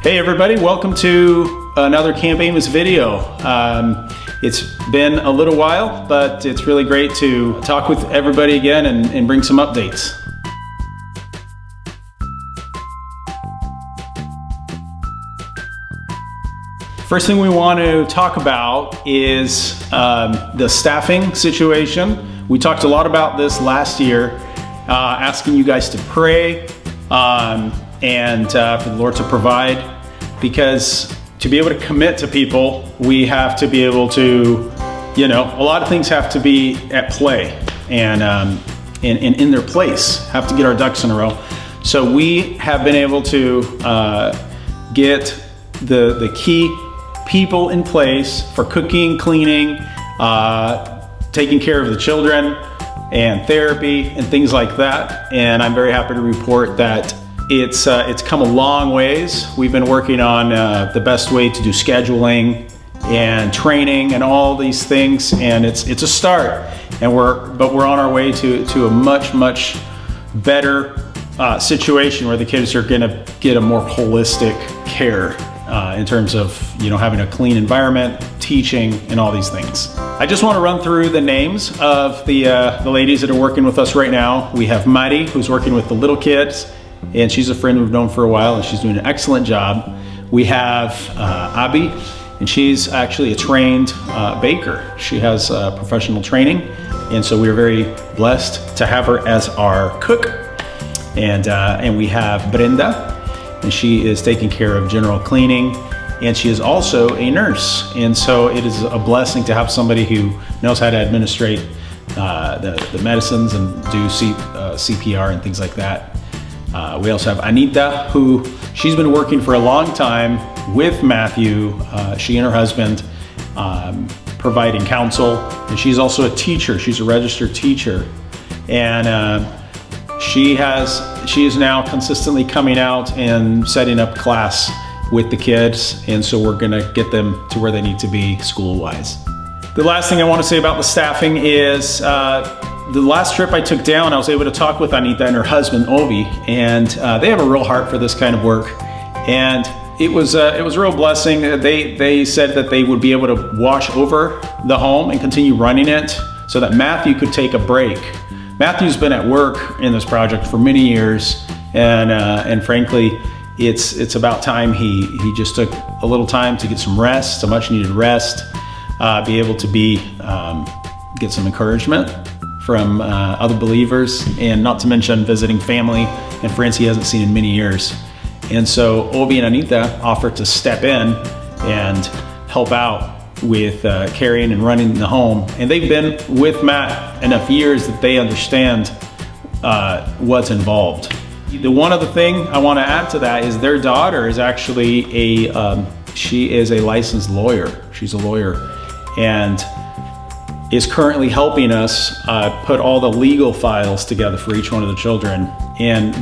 Hey everybody, welcome to another Camp Amos video. It's been a little while, but it's really great to talk with everybody again and bring some updates. First thing we want to talk about is the staffing situation. We talked a lot about this last year, asking you guys to pray and for the Lord to provide, because to be able to commit to people, we have to be able to, a lot of things have to be at play and in their place, have to get our ducks in a row. So we have been able to get the key people in place for cooking, cleaning, taking care of the children and therapy and things like that. And I'm very happy to report that it's come a long ways. We've been working on the best way to do scheduling and training and all these things, and it's a start. And we're on our way to a much better situation where the kids are gonna get a more holistic care in terms of having a clean environment, teaching, and all these things. I just want to run through the names of the ladies that are working with us right now. We have Mari, who's working with the little kids, and she's a friend we've known for a while, and she's doing an excellent job. We have Abi, and she's actually a trained baker. She has professional training, and so we're very blessed to have her as our cook. And we have Brenda, and she is taking care of general cleaning, and she is also a nurse. And so it is a blessing to have somebody who knows how to administrate the medicines and do CPR and things like that. We also have Anita, who she's been working for a long time with Matthew, she and her husband, providing counsel. And she's also a teacher. She's a registered teacher. And she is now consistently coming out and setting up class with the kids. And so we're gonna get them to where they need to be school-wise. The last thing I want to say about the staffing is the last trip I took down, I was able to talk with Anita and her husband, Obi, and they have a real heart for this kind of work. And it was a real blessing. They said that they would be able to wash over the home and continue running it so that Matthew could take a break. Matthew's been at work in this project for many years, and frankly, it's about time he just took a little time to get some rest, some much needed rest, be able to get some encouragement from other believers, and not to mention visiting family and friends he hasn't seen in many years. And so Obi and Anita offered to step in and help out with carrying and running the home. And they've been with Matt enough years that they understand what's involved. The one other thing I want to add to that is their daughter is actually she is a licensed lawyer. She's a lawyer and is currently helping us put all the legal files together for each one of the children, and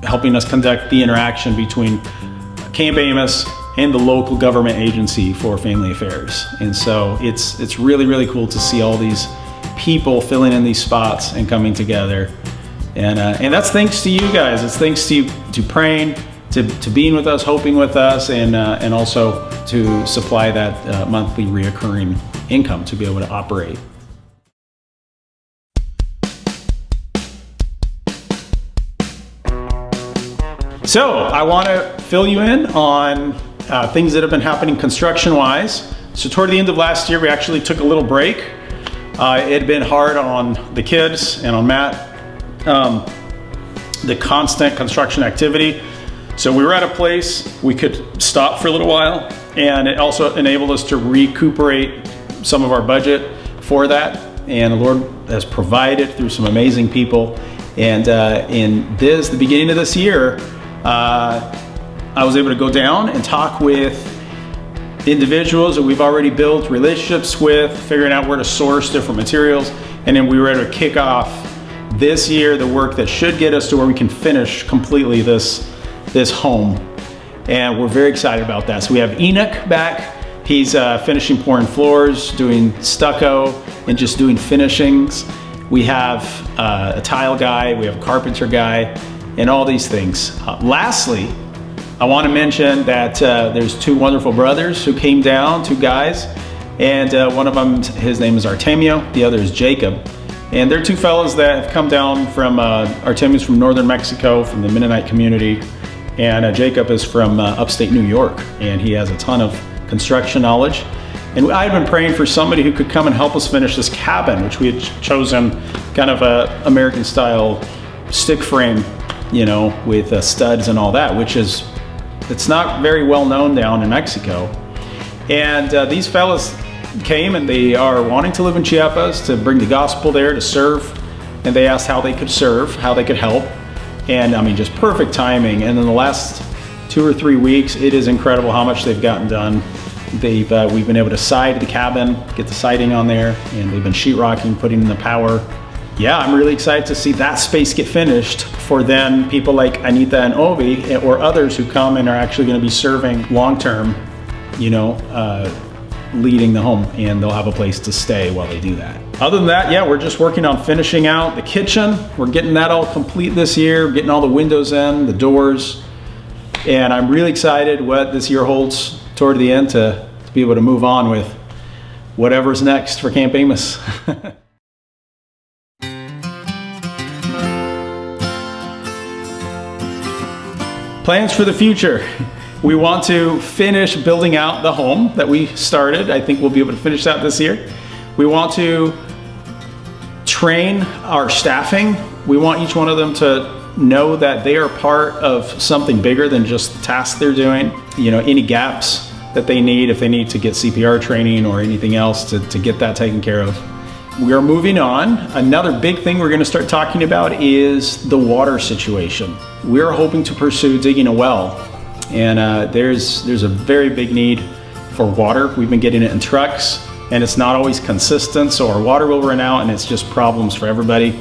helping us conduct the interaction between Camp Amos and the local government agency for family affairs. And so it's really cool to see all these people filling in these spots and coming together. And that's thanks to you guys. It's thanks to praying, to being with us, hoping with us, and also to supply that monthly reoccurring income to be able to operate. So I want to fill you in on things that have been happening construction-wise. So toward the end of last year, we actually took a little break. It had been hard on the kids and on Matt, the constant construction activity. So we were at a place we could stop for a little while, and it also enabled us to recuperate some of our budget for that. And the Lord has provided through some amazing people. And in the beginning of this year, I was able to go down and talk with individuals that we've already built relationships with, figuring out where to source different materials. And then we were able to kick off this year the work that should get us to where we can finish completely this home. And we're very excited about that. So we have Enoch back. He's finishing pouring floors, doing stucco, and just doing finishings. We have a tile guy, we have a carpenter guy, and all these things. Lastly, I want to mention that there's two wonderful brothers who came down, two guys, and one of them, his name is Artemio, the other is Jacob. And they're two fellows that have come down from, Artemio's from northern Mexico, from the Mennonite community, and Jacob is from upstate New York, and he has a ton of construction knowledge. And I had been praying for somebody who could come and help us finish this cabin, which we had chosen kind of a American style stick frame, you know, with studs and all that, which is, it's not very well known down in Mexico. And these fellas came and they are wanting to live in Chiapas, to bring the gospel there, to serve. And they asked how they could serve, how they could help. And I mean, just perfect timing. And in the last 2 or 3 weeks, it is incredible how much they've gotten done. We've been able to side the cabin, get the siding on there, and they've been sheetrocking, putting in the power. Yeah, I'm really excited to see that space get finished for then people like Anita and Ovi or others who come and are actually going to be serving long-term, you know, leading the home, and they'll have a place to stay while they do that. Other than that, yeah, we're just working on finishing out the kitchen. We're getting that all complete this year, getting all the windows in, the doors, and I'm really excited what this year holds toward the end to be able to move on with whatever's next for Camp Amos. Plans for the future. We want to finish building out the home that we started. I think we'll be able to finish that this year. We want to train our staffing. We want each one of them to know that they are part of something bigger than just the tasks they're doing. You know, any gaps that they need, if they need to get CPR training or anything else to get that taken care of. We are moving on. Another big thing we're going to start talking about is the water situation. We're hoping to pursue digging a well, and there's a very big need for water. We've been getting it in trucks, and it's not always consistent, so our water will run out, and it's just problems for everybody.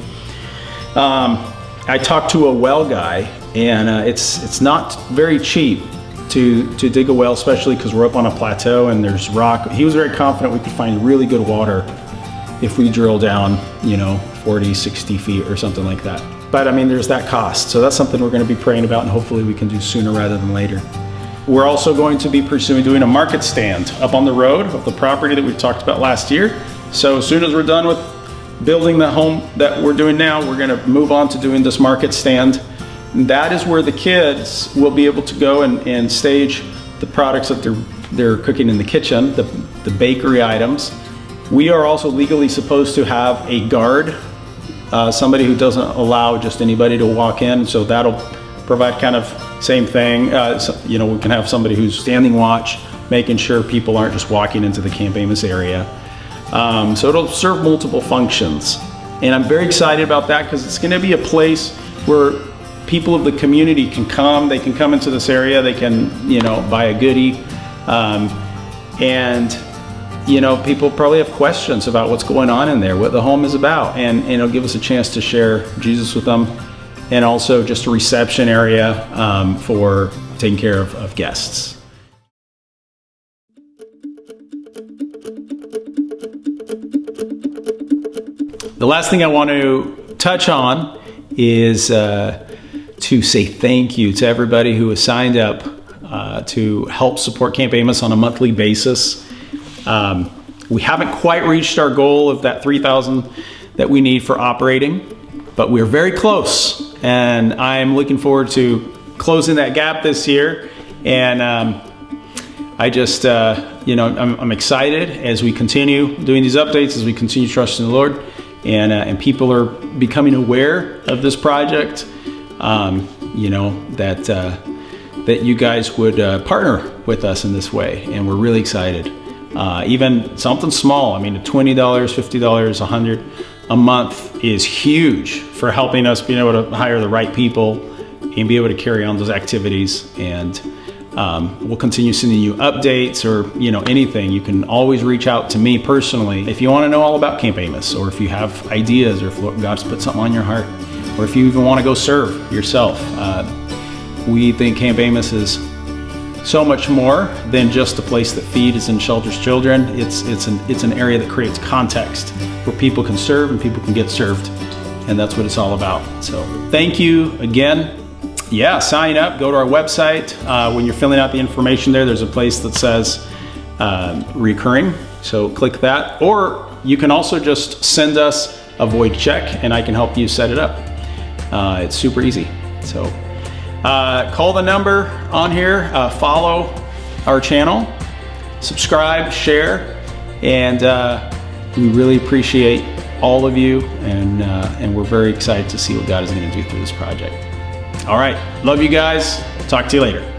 I talked to a well guy, and it's not very cheap to dig a well, especially because we're up on a plateau and there's rock. He was very confident we could find really good water if we drill down, you know, 40, 60 feet or something like that. But I mean, there's that cost. So that's something we're going to be praying about, and hopefully we can do sooner rather than later. We're also going to be pursuing doing a market stand up on the road of the property that we talked about last year. So as soon as we're done with building the home that we're doing now, we're going to move on to doing this market stand. And that is where the kids will be able to go and stage the products that they're cooking in the kitchen, the bakery items. We are also legally supposed to have a guard, somebody who doesn't allow just anybody to walk in. So that'll provide kind of same thing. You know, we can have somebody who's standing watch, making sure people aren't just walking into the Camp Amos area. So it'll serve multiple functions. And I'm very excited about that because it's going to be a place where people of the community can come. They can come into this area. They can, you know, buy a goodie. And, you know, people probably have questions about what's going on in there, what the home is about. And it'll give us a chance to share Jesus with them. And also just a reception area for taking care of guests. The last thing I want to touch on is to say thank you to everybody who has signed up to help support Camp Amos on a monthly basis. We haven't quite reached our goal of that $3,000 that we need for operating, but we're very close, and I'm looking forward to closing that gap this year. And I just, you know, I'm excited as we continue doing these updates, as we continue trusting the Lord, and people are becoming aware of this project. You know, that you guys would partner with us in this way, and we're really excited. Even something small, I mean, $20, $50, $100 a month is huge for helping us being able to hire the right people and be able to carry on those activities. And we'll continue sending you updates, or, you know, anything. You can always reach out to me personally if you want to know all about Camp Amos, or if you have ideas, or if God's put something on your heart, or if you even want to go serve yourself. We think Camp Amos is so much more than just a place that feeds and shelters children. It's an area that creates context where people can serve and people can get served, and that's what it's all about. So thank you again. yeah, sign up, go to our website. When you're filling out the information there's a place that says recurring, so click that. Or you can also just send us a void check and I can help you set it up. It's super easy. So call the number on here, follow our channel, subscribe, share, and we really appreciate all of you, and we're very excited to see what God is going to do through this project. All right, love you guys. Talk to you later.